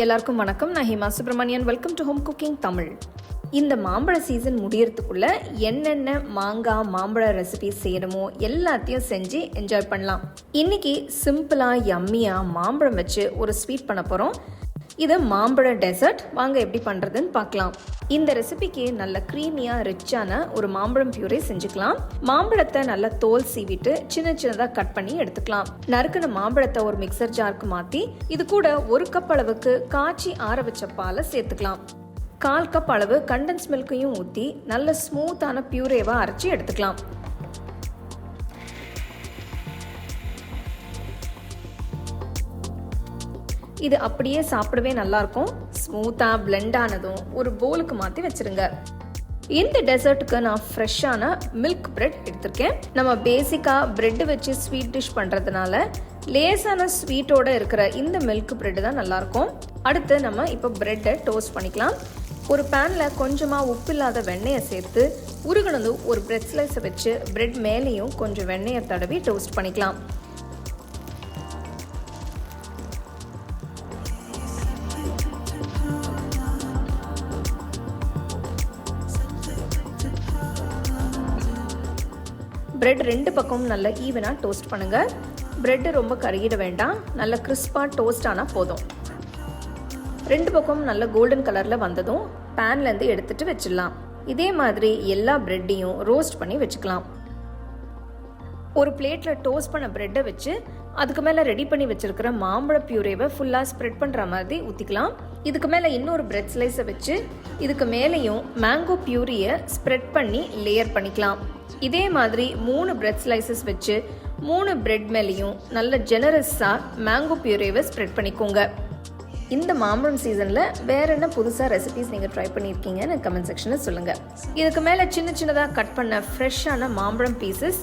எல்லாருக்கும் வணக்கம். நான் Hema Subramanian. Welcome to home cooking Tamil. இந்த மாம்பழ சீசன் முடியறதுக்குள்ள என்னென்ன மாங்காய் மாம்பழ ரெசிபிஸ் செய்யணுமோ எல்லாத்தையும் செஞ்சு என்ஜாய் பண்ணலாம். இன்னைக்கு சிம்பிளா யம்மியா மாம்பழம் வச்சு ஒரு ஸ்வீட் பண்ண போறோம். இது மாம்பழ டெசர்ட். வாங்க எப்படி பண்றதுன்னு பார்க்கலாம். இந்த ரெசிபிக்கு நல்ல க்ரீமியா ரிச்சான ஒரு மாம்பழம் பியூரே செஞ்சுக்கலாம். மாம்பழத்தை நல்லா தோல் சீவிட்டு சின்ன சின்னதா கட் பண்ணி எடுத்துக்கலாம். நறுக்கின மாம்பழத்தை ஒரு மிக்சர் ஜாருக்கு மாத்தி இது கூட 1 கப் அளவுக்கு காய்ச்சி ஆற வச்ச பாலை சேர்த்துக்கலாம். 1/4 கப் அளவு கண்டன்ஸ் மில்கையும் ஊற்றி நல்ல ஸ்மூத்தான பியூரேவா அரைச்சி எடுத்துக்கலாம். இது அப்படியே சாப்பிடவே நல்லா இருக்கும். ஸ்மூத்தா பிளெண்ட் ஆனதும் ஒரு பவுலுக்கு மாற்றி வச்சிருங்க. இந்த டெசர்ட்டுக்கு நான் ஃப்ரெஷ்ஷான மில்க் பிரெட் எடுத்திருக்கேன். நம்ம பேசிக்காக பிரெட் வச்சு ஸ்வீட் டிஷ் பண்ணுறதுனால லேசான ஸ்வீட்டோட இருக்கிற இந்த மில்க் பிரெட் தான் நல்லாயிருக்கும். அடுத்து நம்ம இப்போ பிரெட்டை டோஸ்ட் பண்ணிக்கலாம். ஒரு பேனில் கொஞ்சமாக உப்பு இல்லாத வெண்ணெயை சேர்த்து உருகுனதும் ஒரு பிரெட் ஸ்லைஸை வச்சு பிரெட் மேலேயும் கொஞ்சம் வெண்ணெயை தடவி டோஸ்ட் பண்ணிக்கலாம். பிரெட் 2 பக்கமும் நல்லா ஈவனாக டோஸ்ட் பண்ணுங்கள். பிரெட்டு ரொம்ப கருகிட வேண்டாம். நல்ல கிறிஸ்பாக டோஸ்ட் ஆனால் போதும். 2 பக்கமும் நல்ல கோல்டன் கலரில் வந்ததும் பேன்லேருந்து எடுத்துகிட்டு வச்சிடலாம். இதே மாதிரி எல்லா பிரெட்டையும் ரோஸ்ட் பண்ணி வச்சுக்கலாம். ஒரு பிளேட்டில் டோஸ்ட் பண்ண பிரெட்டை வச்சு அதுக்கு மேலே ரெடி பண்ணி வச்சுருக்கிற மாம்பழ பியூரேவை ஃபுல்லாக ஸ்ப்ரெட் பண்ணுற மாதிரி ஊற்றிக்கலாம். இதுக்கு மேலே இன்னொரு பிரெட் ஸ்லைஸை வச்சு இதுக்கு மேலேயும் மேங்கோ பியூரியை ஸ்ப்ரெட் பண்ணி லேயர் பண்ணிக்கலாம். இதே மாதிரி 3 பிரெட் ஸ்லைசஸ் வச்சு 3 பிரெட் மேலேயும் நல்ல ஜெனரஸாக மேங்கோ பியூரேவை ஸ்ப்ரெட் பண்ணிக்கோங்க. இந்த மாம்பழம் சீசனில் வேற என்ன புதுசாக ரெசிபிஸ் நீங்கள் ட்ரை பண்ணியிருக்கீங்கன்னு கமெண்ட் செக்ஷனில் சொல்லுங்கள். இதுக்கு மேலே சின்ன சின்னதாக கட் பண்ண ஃப்ரெஷ்ஷான மாம்பழம் பீசஸ்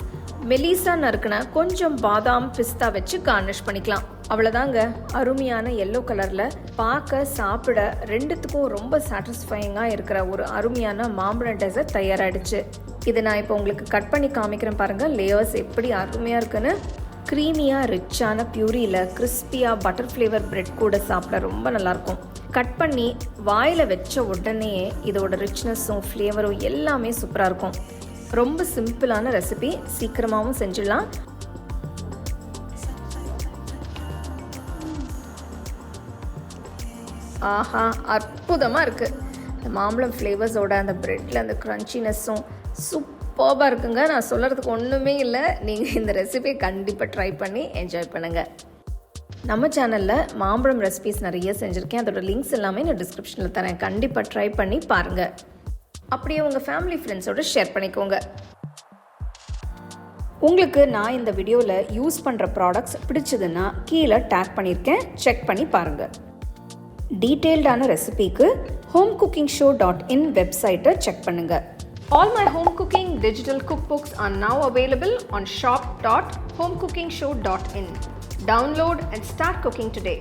மெலிசா நறுக்குன கொஞ்சம் பாதாம் பிஸ்தா வச்சு கார்னிஷ் பண்ணிக்கலாம். அவ்வளோதாங்க. அருமையான எல்லோ கலரில் பார்க்க சாப்பிட ரெண்டுத்துக்கும் ரொம்ப சாட்டிஸ்ஃபையிங்காக இருக்கிற ஒரு அருமையான மாம்பழ டெசர்ட் தயாராகிடுச்சு. இதை நான் இப்போ உங்களுக்கு கட் பண்ணி காமிக்கிறேன் பாருங்கள். லேயர்ஸ் எப்படி அருமையாக இருக்குன்னு. க்ரீமியாக ரிச்சான பியூரியில் கிறிஸ்பியாக பட்டர் ஃப்ளேவர் பிரெட் கூட சாப்பிட ரொம்ப நல்லாயிருக்கும். கட் பண்ணி வாயில் வச்ச உடனே இதோட ரிச்னஸும் ஃப்ளேவரும் எல்லாமே சூப்பராக இருக்கும். ரொம்ப சிம்பிளான ரெசிபி, சீக்கிரமாகவும் செஞ்சிடலாம். ஆஹா, அற்புதமாக இருக்குது. இந்த மாம்பழம் ஃப்ளேவர்ஸோட அந்த ப்ரெட்டில் அந்த க்ரன்ச்சினஸும் சூப்பராக இருக்குங்க. நான் சொல்கிறதுக்கு ஒன்றுமே இல்லை. நீங்கள் இந்த ரெசிபியை கண்டிப்பாக ட்ரை பண்ணி என்ஜாய் பண்ணுங்கள். நம்ம சேனலில் மாம்பழம் ரெசிபிஸ் நிறைய செஞ்சுருக்கேன். அதோட லிங்க்ஸ் எல்லாமே நான் டிஸ்கிரிப்ஷனில் தரேன். கண்டிப்பாக ட்ரை பண்ணி பாருங்கள். அப்படியே உங்கள் ஃபேமிலி ஃப்ரெண்ட்ஸோடு ஷேர் பண்ணிக்கோங்க. உங்களுக்கு நான் இந்த வீடியோவில் யூஸ் பண்ணுற ப்ராடக்ட்ஸ் பிடிச்சதுன்னா கீழே டேக் பண்ணியிருக்கேன், செக் பண்ணி பாருங்கள். டீட்டெயில்டான ரெசிபிக்கு homecookingShow.in வெப்சைட்டை செக் பண்ணுங்கள். All my home cooking digital cookbooks are now available on shop.homecookingshow.in. Download and start cooking today.